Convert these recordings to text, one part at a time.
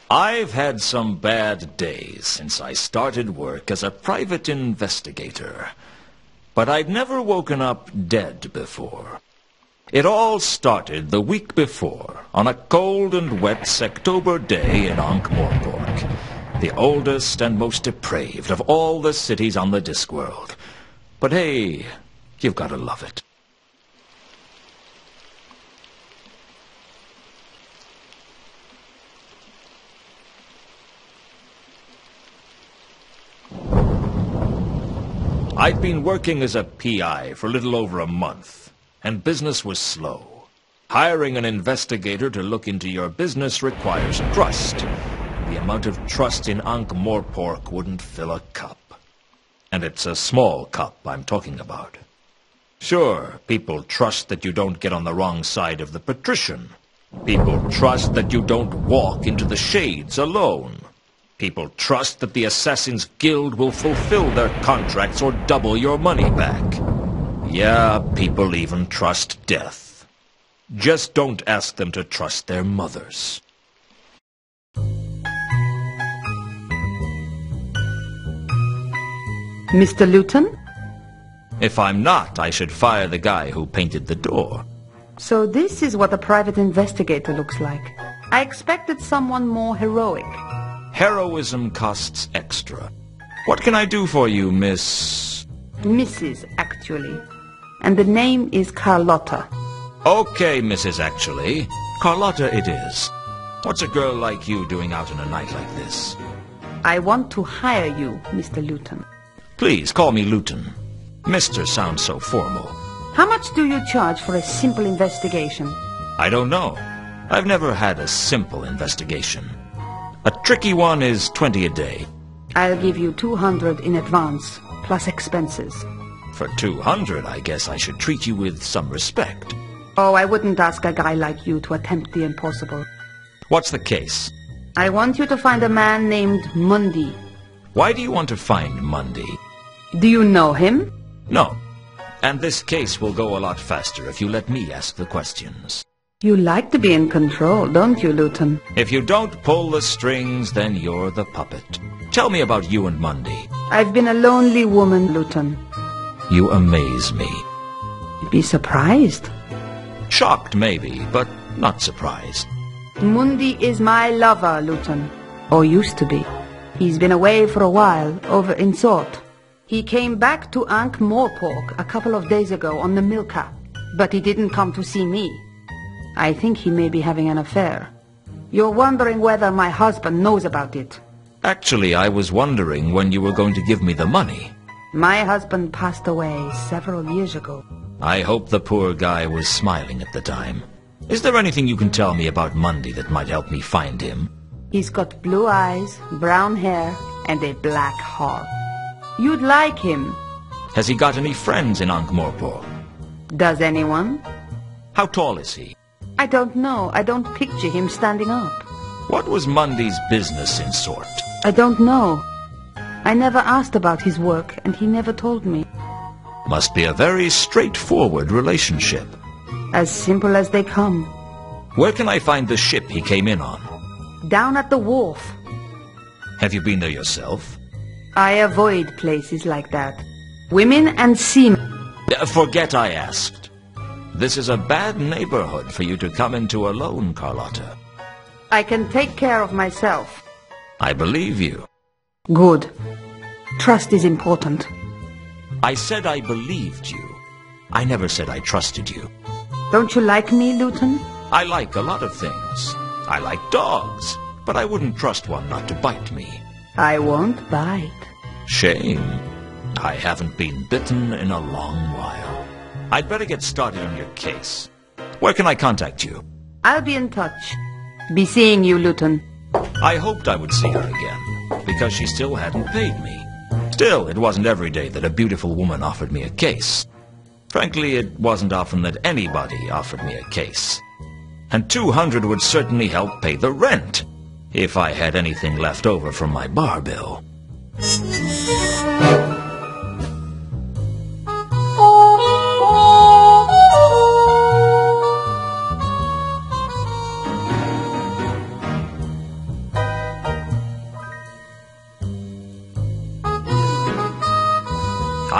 I've had some bad days since I started work as a private investigator. But I'd never woken up dead before. It all started the week before, on a cold and wet Sectober day in Ankh-Morpork, the oldest and most depraved of all the cities on the Discworld. But hey, you've got to love it. I'd been working as a PI for a little over a month, and business was slow. Hiring an investigator to look into your business requires trust. The amount of trust in Ankh-Morpork wouldn't fill a cup. And it's a small cup I'm talking about. Sure, people trust that you don't get on the wrong side of the patrician. People trust that you don't walk into the shades alone. People trust that the Assassin's Guild will fulfill their contracts or double your money back. Yeah, people even trust death. Just don't ask them to trust their mothers. Mr. Luton? If I'm not, I should fire the guy who painted the door. So this is what a private investigator looks like. I expected someone more heroic. Heroism costs extra. What can I do for you, Miss... Mrs. actually. And the name is Carlotta. Okay, Mrs. Actually. Carlotta it is. What's a girl like you doing out on a night like this? I want to hire you, Mr. Luton. Please, call me Luton. Mr. sounds so formal. How much do you charge for a simple investigation? I don't know. I've never had a simple investigation. A tricky one is 20 a day. I'll give you 200 in advance, plus expenses. For 200, I guess I should treat you with some respect. Oh, I wouldn't ask a guy like you to attempt the impossible. What's the case? I want you to find a man named Mundy. Why do you want to find Mundy? Do you know him? No. And this case will go a lot faster if you let me ask the questions. You like to be in control, don't you, Luton? If you don't pull the strings, then you're the puppet. Tell me about you and Mundy. I've been a lonely woman, Luton. You amaze me. You'd be surprised. Shocked, maybe, but not surprised. Mundy is my lover, Luton. Or used to be. He's been away for a while, over in Sort. He came back to Ankh-Morpork a couple of days ago on the Milka, but he didn't come to see me. I think he may be having an affair. You're wondering whether my husband knows about it. Actually, I was wondering when you were going to give me the money. My husband passed away several years ago. I hope the poor guy was smiling at the time. Is there anything you can tell me about Mundy that might help me find him? He's got blue eyes, brown hair, and a black heart. You'd like him. Has he got any friends in Ankh-Morpork? Does anyone? How tall is he? I don't know. I don't picture him standing up. What was Mundy's business in Sort? I don't know. I never asked about his work, and he never told me. Must be a very straightforward relationship. As simple as they come. Where can I find the ship he came in on? Down at the wharf. Have you been there yourself? I avoid places like that. Women and seamen. Forget I asked. This is a bad neighborhood for you to come into alone, Carlotta. I can take care of myself. I believe you. Good. Trust is important. I said I believed you. I never said I trusted you. Don't you like me, Luton? I like a lot of things. I like dogs, but I wouldn't trust one not to bite me. I won't bite. Shame. I haven't been bitten in a long while. I'd better get started on your case. Where can I contact you? I'll be in touch. Be seeing you, Luton. I hoped I would see her again, because she still hadn't paid me. Still, it wasn't every day that a beautiful woman offered me a case. Frankly, it wasn't often that anybody offered me a case. And 200 would certainly help pay the rent, if I had anything left over from my bar bill.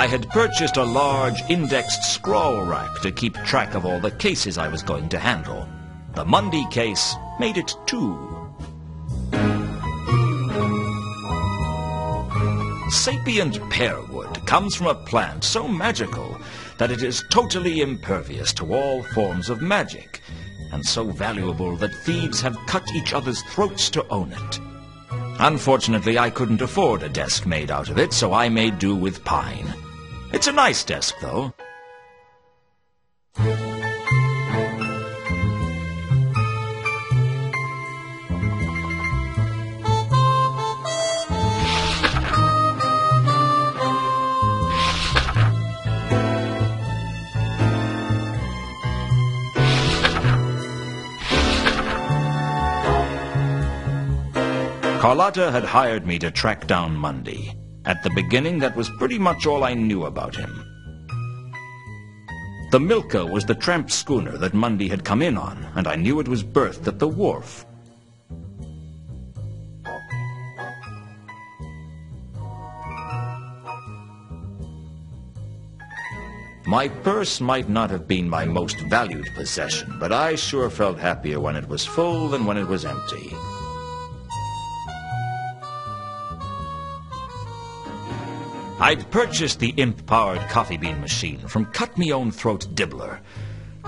I had purchased a large indexed scroll rack to keep track of all the cases I was going to handle. The Monday case made it 2. Sapient pearwood comes from a plant so magical that it is totally impervious to all forms of magic, and so valuable that thieves have cut each other's throats to own it. Unfortunately, I couldn't afford a desk made out of it, so I made do with pine. It's a nice desk, though. Carlotta had hired me to track down Monday. At the beginning, that was pretty much all I knew about him. The Milka was the tramp schooner that Monday had come in on, and I knew it was berthed at the wharf. My purse might not have been my most valued possession, but I sure felt happier when it was full than when it was empty. I'd purchased the imp-powered coffee bean machine from Cut-Me-Own-Throat Dibbler,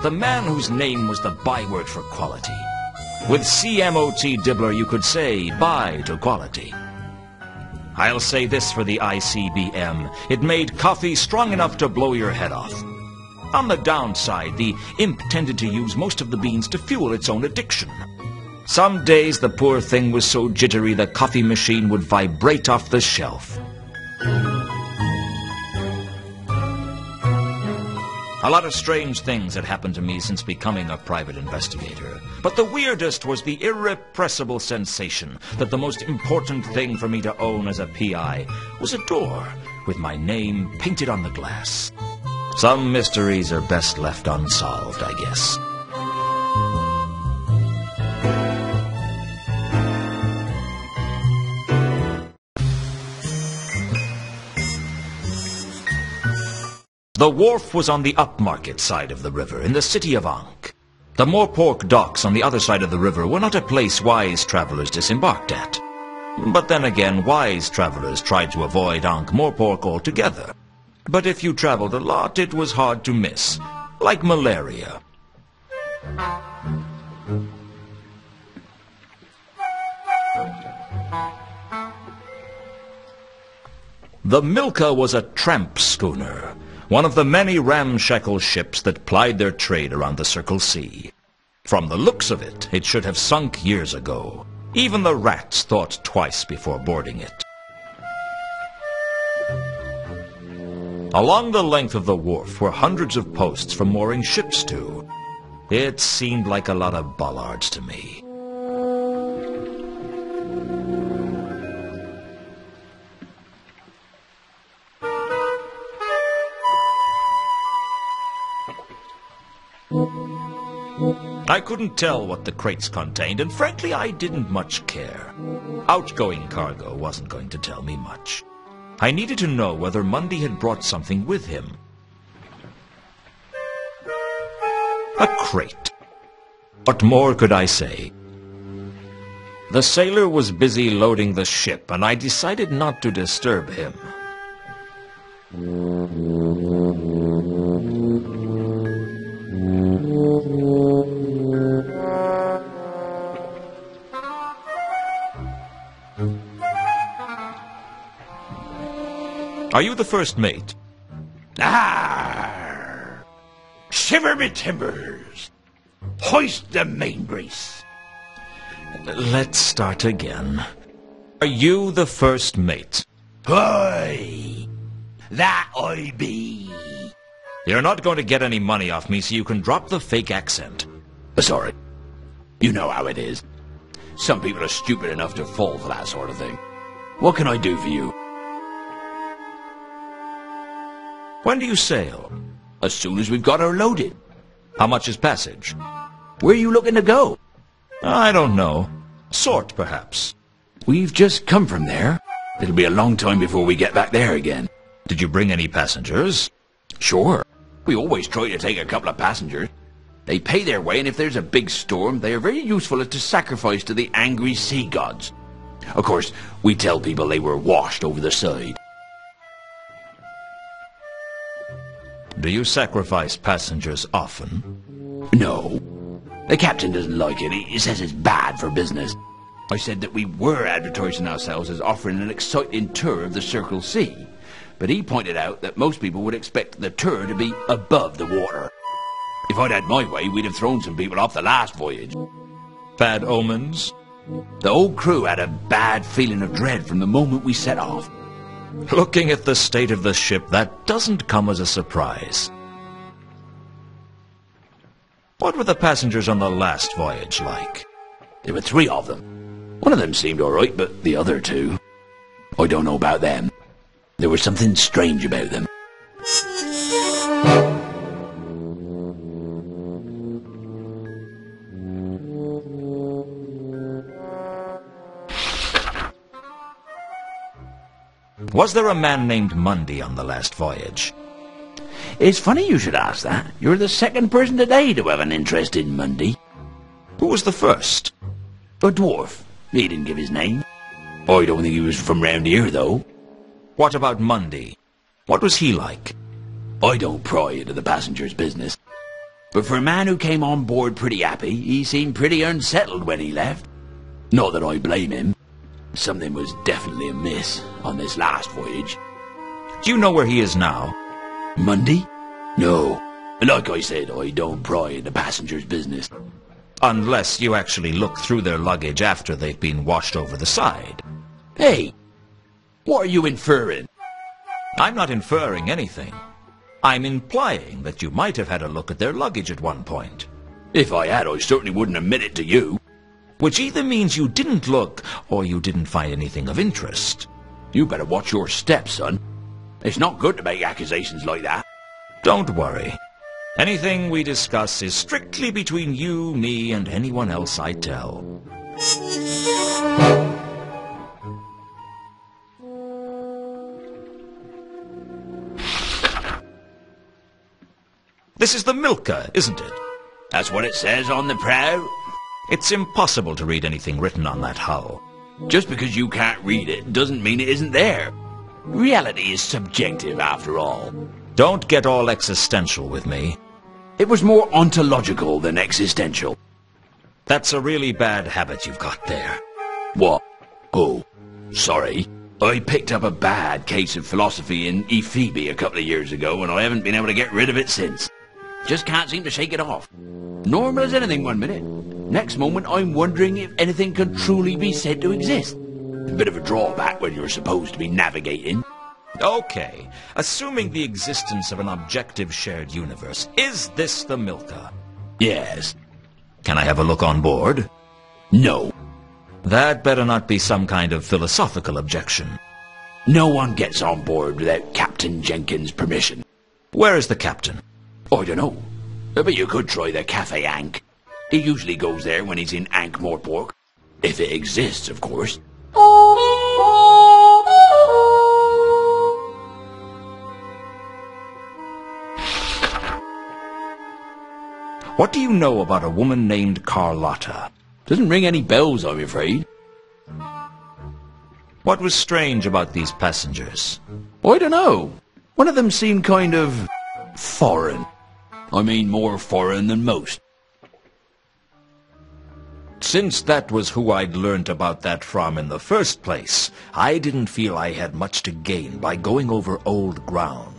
the man whose name was the byword for quality. With CMOT Dibbler, you could say bye to quality. I'll say this for the ICBM. It made coffee strong enough to blow your head off. On the downside, the imp tended to use most of the beans to fuel its own addiction. Some days the poor thing was so jittery the coffee machine would vibrate off the shelf. A lot of strange things had happened to me since becoming a private investigator. But the weirdest was the irrepressible sensation that the most important thing for me to own as a PI was a door with my name painted on the glass. Some mysteries are best left unsolved, I guess. The wharf was on the upmarket side of the river, in the city of Ankh. The Moorpork docks on the other side of the river were not a place wise travelers disembarked at. But then again, wise travelers tried to avoid Ankh-Morpork altogether. But if you traveled a lot, it was hard to miss, like malaria. The Milka was a tramp schooner, one of the many ramshackle ships that plied their trade around the Circle Sea. From the looks of it, it should have sunk years ago. Even the rats thought twice before boarding it. Along the length of the wharf were hundreds of posts for mooring ships to. It seemed like a lot of bollards to me. I couldn't tell what the crates contained, and frankly, I didn't much care. Outgoing cargo wasn't going to tell me much. I needed to know whether Monday had brought something with him. A crate. What more could I say? The sailor was busy loading the ship, and I decided not to disturb him. Are you the first mate? Arr! Shiver me timbers! Hoist the main brace! Let's start again. Are you the first mate? Hoy! That I be! You're not going to get any money off me, so you can drop the fake accent. Sorry. You know how it is. Some people are stupid enough to fall for that sort of thing. What can I do for you? When do you sail? As soon as we've got her loaded. How much is passage? Where are you looking to go? I don't know. Sort, perhaps. We've just come from there. It'll be a long time before we get back there again. Did you bring any passengers? Sure. We always try to take a couple of passengers. They pay their way, and if there's a big storm, they are very useful to sacrifice to the angry sea gods. Of course, we tell people they were washed over the side. Do you sacrifice passengers often? No. The captain doesn't like it. He says it's bad for business. I said that we were advertising ourselves as offering an exciting tour of the Circle Sea, but he pointed out that most people would expect the tour to be above the water. If I'd had my way, we'd have thrown some people off the last voyage. Bad omens? The whole crew had a bad feeling of dread from the moment we set off. Looking at the state of the ship, that doesn't come as a surprise. What were the passengers on the last voyage like? There were 3 of them. One of them seemed all right, but the other 2, I don't know about them. There was something strange about them. Was there a man named Mundy on the last voyage? It's funny you should ask that. You're the second person today to have an interest in Mundy. Who was the first? A dwarf. He didn't give his name. I don't think he was from round here, though. What about Mundy? What was he like? I don't pry into the passenger's business. But for a man who came on board pretty happy, he seemed pretty unsettled when he left. Not that I blame him. Something was definitely amiss on this last voyage. Do you know where he is now? Mundy? No. Like I said, I don't pry into passenger's business. Unless you actually look through their luggage after they've been washed over the side. Hey, what are you inferring? I'm not inferring anything. I'm implying that you might have had a look at their luggage at one point. If I had, I certainly wouldn't admit it to you. Which either means you didn't look, or you didn't find anything of interest. You better watch your step, son. It's not good to make accusations like that. Don't worry. Anything we discuss is strictly between you, me, and anyone else I tell. This is the Milka, isn't it? That's what it says on the prow. It's impossible to read anything written on that hull. Just because you can't read it doesn't mean it isn't there. Reality is subjective, after all. Don't get all existential with me. It was more ontological than existential. That's a really bad habit you've got there. What? Oh, sorry. I picked up a bad case of philosophy in Ephoebe a couple of years ago, and I haven't been able to get rid of it since. Just can't seem to shake it off. Normal as anything one minute. Next moment, I'm wondering if anything can truly be said to exist. A bit of a drawback when you're supposed to be navigating. Okay, assuming the existence of an objective shared universe, is this the Milka? Yes. Can I have a look on board? No. That better not be some kind of philosophical objection. No one gets on board without Captain Jenkins' permission. Where is the captain? I don't know. But you could try the Cafe Ankh. He usually goes there when he's in Ankh-Morpork. If it exists, of course. What do you know about a woman named Carlotta? Doesn't ring any bells, I'm afraid. What was strange about these passengers? I don't know. One of them seemed kind of foreign. I mean, more foreign than most. Since that was who I'd learnt about that from in the first place, I didn't feel I had much to gain by going over old ground.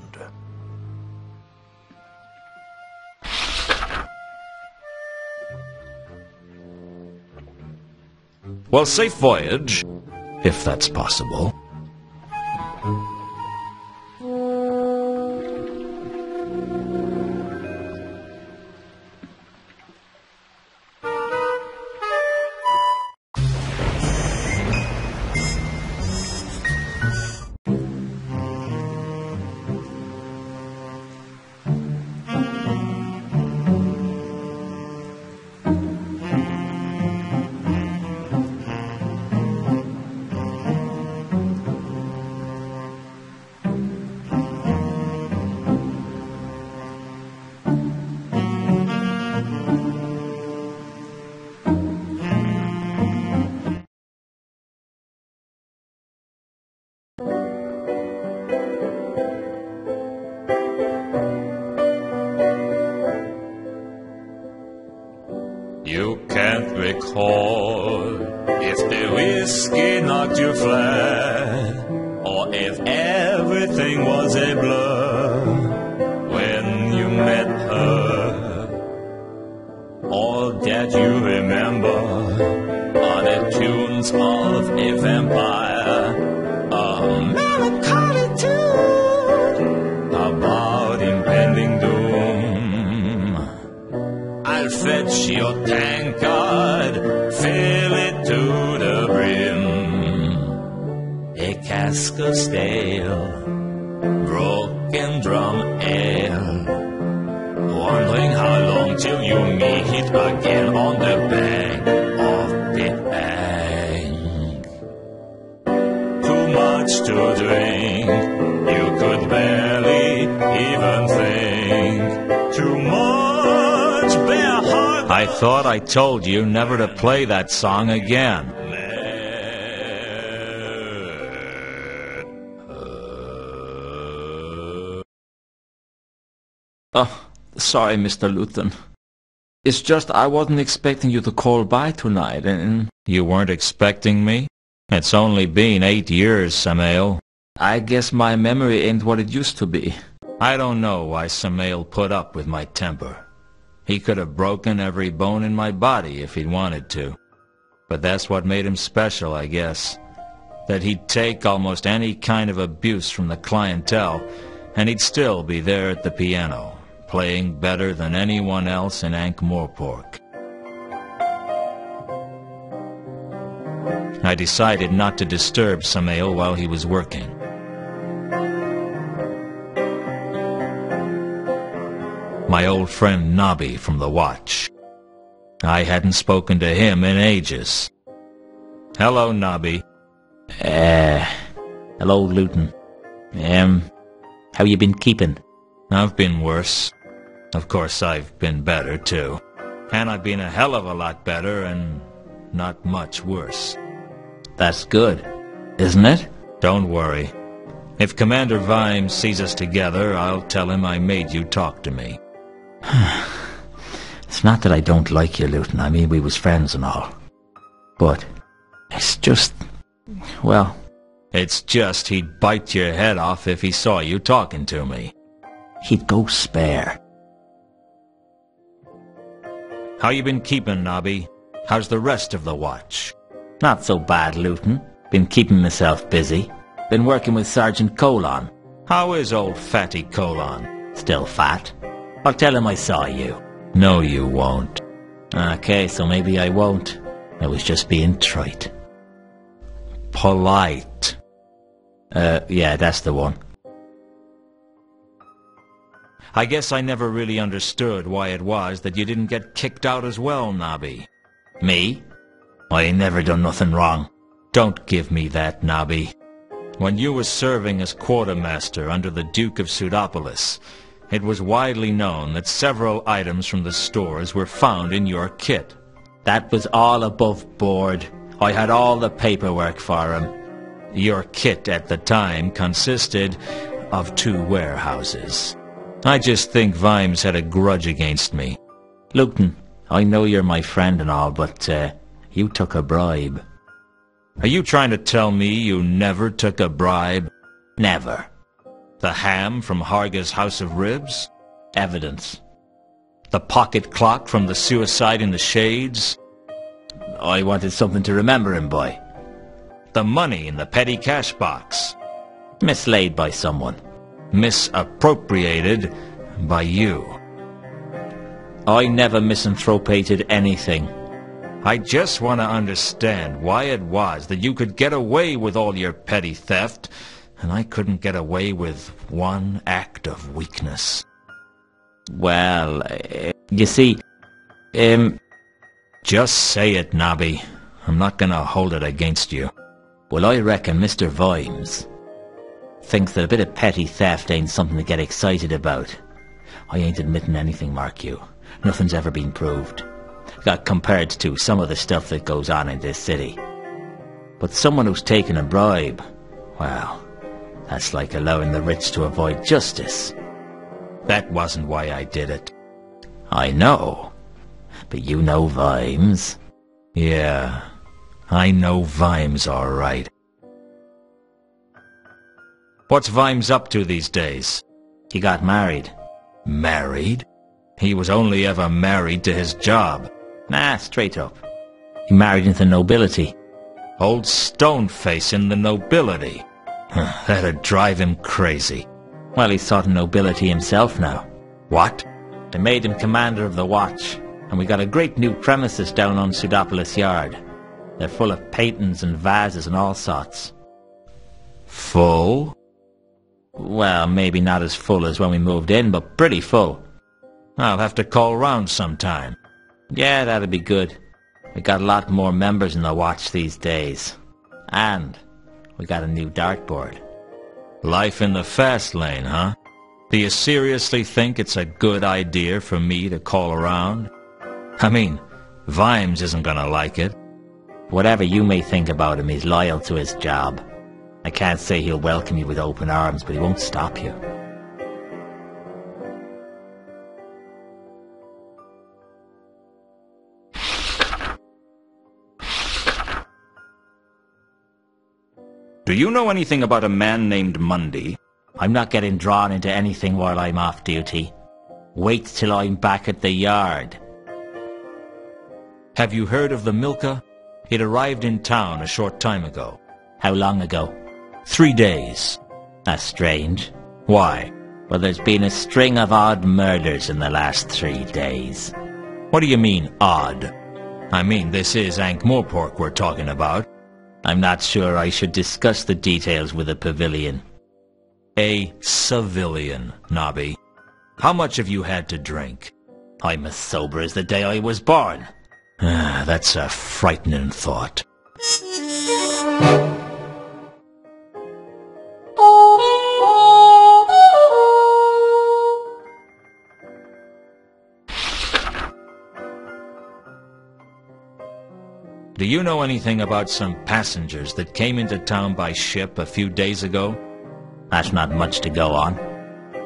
Well, safe voyage, if that's possible. can't recall if the whiskey knocked you flat, or if everything was a blur when you met her. All that you remember are the tunes of a vampire, a melancholy tune about impending doom. I'll fetch your tankard, fill it to the brim, a cask of stale, broken drum ale, wondering how long till you meet again on the bank of the bank. Too much to drink, you could barely even think. Too much bare heart. I thought I told you never to play that song again. Oh, sorry, Mr. Luton. It's just I wasn't expecting you to call by tonight, and... You weren't expecting me? It's only been 8 years, Samael. I guess my memory ain't what it used to be. I don't know why Samael put up with my temper. He could have broken every bone in my body if he'd wanted to. But that's what made him special, I guess. That he'd take almost any kind of abuse from the clientele, and he'd still be there at the piano, playing better than anyone else in Ankh-Morpork. I decided not to disturb Samael while he was working. My old friend Nobby from the watch. I hadn't spoken to him in ages. Hello, Nobby. Hello, Luton. How you been keeping? I've been worse. Of course, I've been better, too. And I've been a hell of a lot better, and not much worse. That's good, isn't it? Don't worry. If Commander Vimes sees us together, I'll tell him I made you talk to me. It's not that I don't like you, Luton. I mean, we was friends and all. But it's just... well... It's just he'd bite your head off if he saw you talking to me. He'd go spare. How you been keeping, Nobby? How's the rest of the watch? Not so bad, Luton. Been keeping myself busy. Been working with Sergeant Colon. How is old Fatty Colon? Still fat. I'll tell him I saw you. No, you won't. Okay, so maybe I won't. I was just being trite. Polite. Yeah, that's the one. I guess I never really understood why it was that you didn't get kicked out as well, Nobby. Me? I ain't never done nothing wrong. Don't give me that, Nobby. When you were serving as quartermaster under the Duke of Pseudopolis, it was widely known that several items from the stores were found in your kit. That was all above board. I had all the paperwork for him. Your kit at the time consisted of 2 warehouses. I just think Vimes had a grudge against me. Luton, I know you're my friend and all, but you took a bribe. Are you trying to tell me you never took a bribe? Never. The ham from Harga's House of Ribs? Evidence. The pocket clock from the Suicide in the Shades? I wanted something to remember him by. The money in the petty cash box? Mislaid by someone. Misappropriated by you. I never misanthropated anything. I just want to understand why it was that you could get away with all your petty theft, and I couldn't get away with one act of weakness. Well, you see, Just say it, Nobby. I'm not gonna hold it against you. Well, I reckon Mr. Vimes thinks that a bit of petty theft ain't something to get excited about. I ain't admitting anything, mark you. Nothing's ever been proved. Compared to some of the stuff that goes on in this city. But someone who's taken a bribe, well, that's like allowing the rich to avoid justice. That wasn't why I did it. I know. But you know Vimes. Yeah, I know Vimes all right. What's Vimes up to these days? He got married. Married? He was only ever married to his job. Nah, straight up. He married into nobility. Old Stoneface in the nobility. That'd drive him crazy. Well, he's sort of nobility himself now. What? They made him commander of the watch, and we got a great new premises down on Pseudopolis Yard. They're full of paintings and vases and all sorts. Full? Well, maybe not as full as when we moved in, but pretty full. I'll have to call round sometime. Yeah, that'd be good. We got a lot more members in the watch these days. And we got a new dartboard. Life in the fast lane, huh? Do you seriously think it's a good idea for me to call around? I mean, Vimes isn't gonna like it. Whatever you may think about him, he's loyal to his job. I can't say he'll welcome you with open arms, but he won't stop you. Do you know anything about a man named Mundy? I'm not getting drawn into anything while I'm off duty. Wait till I'm back at the yard. Have you heard of the Milka? It arrived in town a short time ago. How long ago? 3 days. That's strange. Why? Well, there's been a string of odd murders in the last 3 days. What do you mean, odd? I mean, this is Ankh-Morpork we're talking about. I'm not sure I should discuss the details with a pavilion. A civilian, Nobby. How much have you had to drink? I'm as sober as the day I was born. That's a frightening thought. Do you know anything about some passengers that came into town by ship a few days ago? That's not much to go on.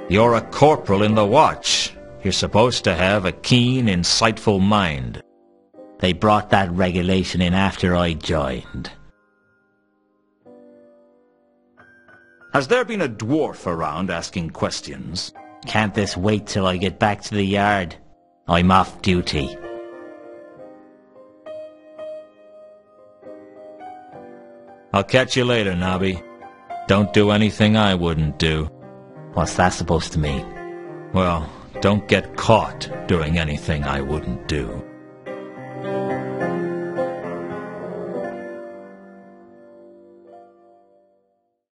You're a corporal in the watch. You're supposed to have a keen, insightful mind. They brought that regulation in after I joined. Has there been a dwarf around asking questions? Can't this wait till I get back to the yard? I'm off duty. I'll catch you later, Nobby. Don't do anything I wouldn't do. What's that supposed to mean? Well, don't get caught doing anything I wouldn't do.